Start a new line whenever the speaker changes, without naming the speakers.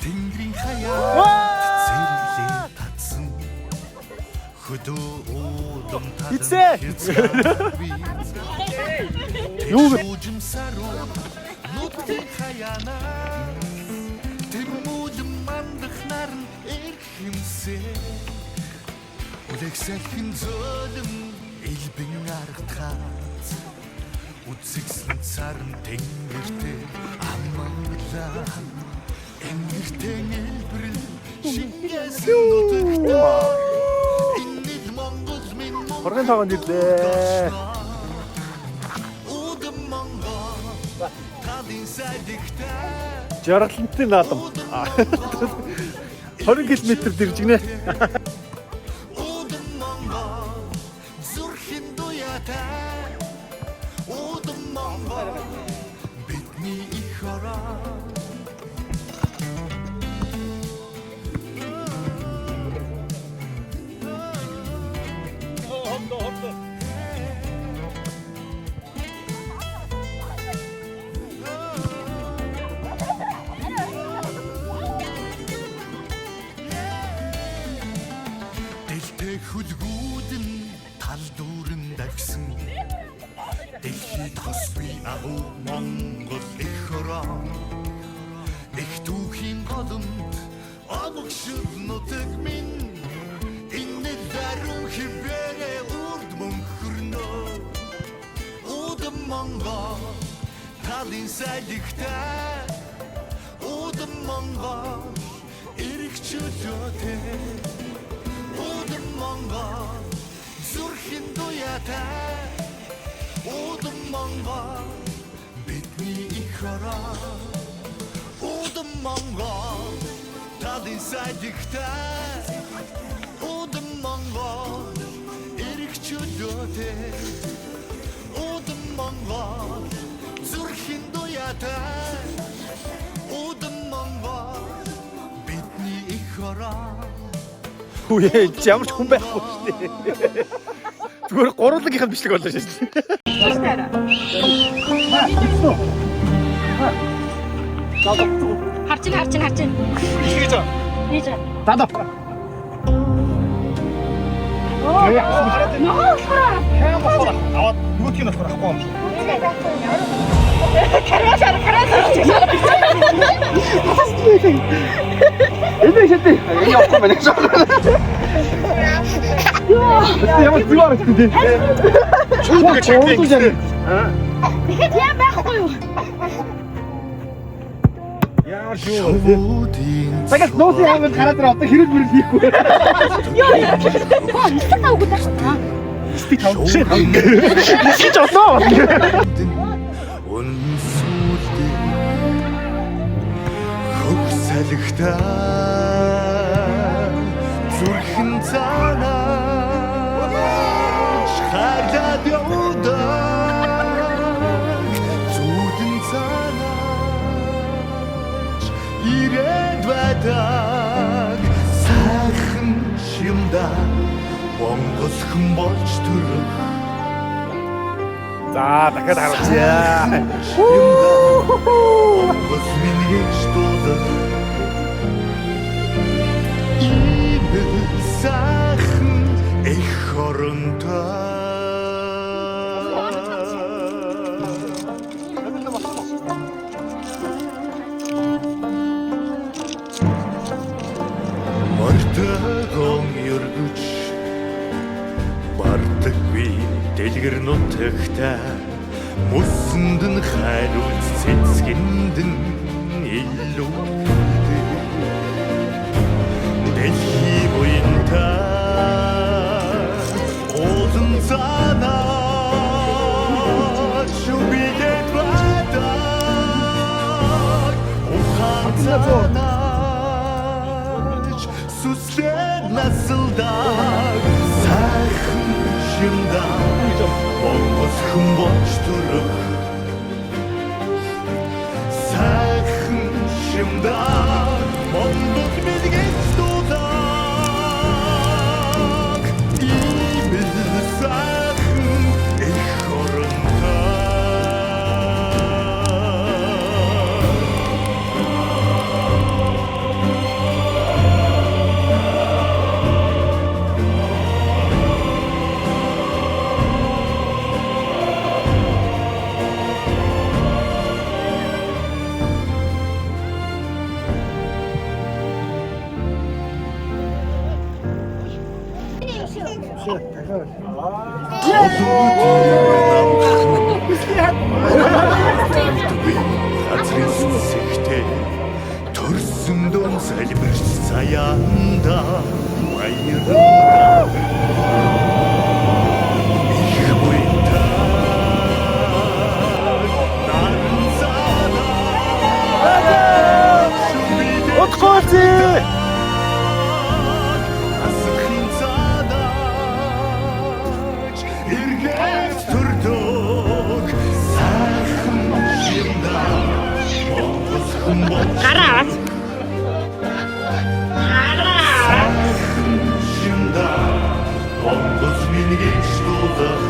Тэнгэрийн хаяа зэрлээ татсан хөдөө уудам юу жимсаруу нутгийн хаяана тэрмүүдэн мандахнаар нь эрхэмсээ үлэгсэлхэн зөөлөн элбэн аргатхаац үцэгсэн царн тэнгэртэй амманглаа Энгэртэн элбэрэл шингээсэн нутагтаа Иннил Монгол минь
Хоргон цагаан ирлээ.
Удам Монгол талын сайдагтаа
Жаргалантай наадам. 20 км дэрж гинэ.
Удам Монгол зүрхэн дуятаа Удам Монгол бидний их ороо Хөлгүүд нь тал дүүрэн дагсан Дэлхийд хосбий агуу Монгол их ороо Их түүхийн голомт обогшил нутаг минь Энэ даруй хибээрэ урд мөнхөрнөө Удам Монгол талын сайдагтаа Удам Монгол эрх чөлөөтэй Удам Монгол зүрхэн дуятаа Удам Монгол бидний их ороо Удам Монгол талын сайдагтаа Удам Монгол эрх чөлөөтэй Удам Монгол зүрхэн дуятаа Удам Монгол бидний их ороо
Үе ямар ч хүн байхгүй шүү дээ. Зүгээр гурвлагийнх нь бичлэг болоо шүү дээ.
Харчин.
Хийж аа.
Хийж аа.
Дадаа.
Ноо хураа.
Аваад нөгөөдгийг нь авахгүй юм шүү.
Карасаа.
Эдээ шатэ. Энэ явахгүй байна гэж. Ямар зүйр гэдэг юм. Чууд гэж хэлдэг.
Тэгэхэд яа байхгүй юу?
Ямар шүү. Цагаас нуусын хавьд гараад ирээ одоо хэрэг мөрөл хийхгүй.
Йоо. Нисэх тав гэдэг байна.
Стик тав. Нисэж олоо.
Үнсүүлдэ хөвсөлгтаа зүрхэн цаанаач хайлаад явдаг зүудэн цаанаач ирээд байдаг сайхан шимдаа Монгол хүн болж төрөх
За дахиад харуулъя.
Монгол минь гэж дуудах сайхан их оронтой Мартагон юргуч бардаггүй дэлгэр нутагтаа мөсөнд нь хайруулц цэцгэнд нь илүү дэлхий буянтаа уулын цаанаа шүбидэт байдаг ухаан цаанаач сүслээд насалдаг сайхан шимдаа Монгол хүн болж төрөх сайхан шимдаа Монгол мэдгэж дуудаг ийм сайхан Газрын сүсэгтэй төрсөн дон залбирч саяанда баярлалаа. Их буйта
Отгооци.
асахын цадаач эргэж төрдөг сайхан шимда Монгол хүн болж
Гараа.
шимда Монгол минь гэж дуудах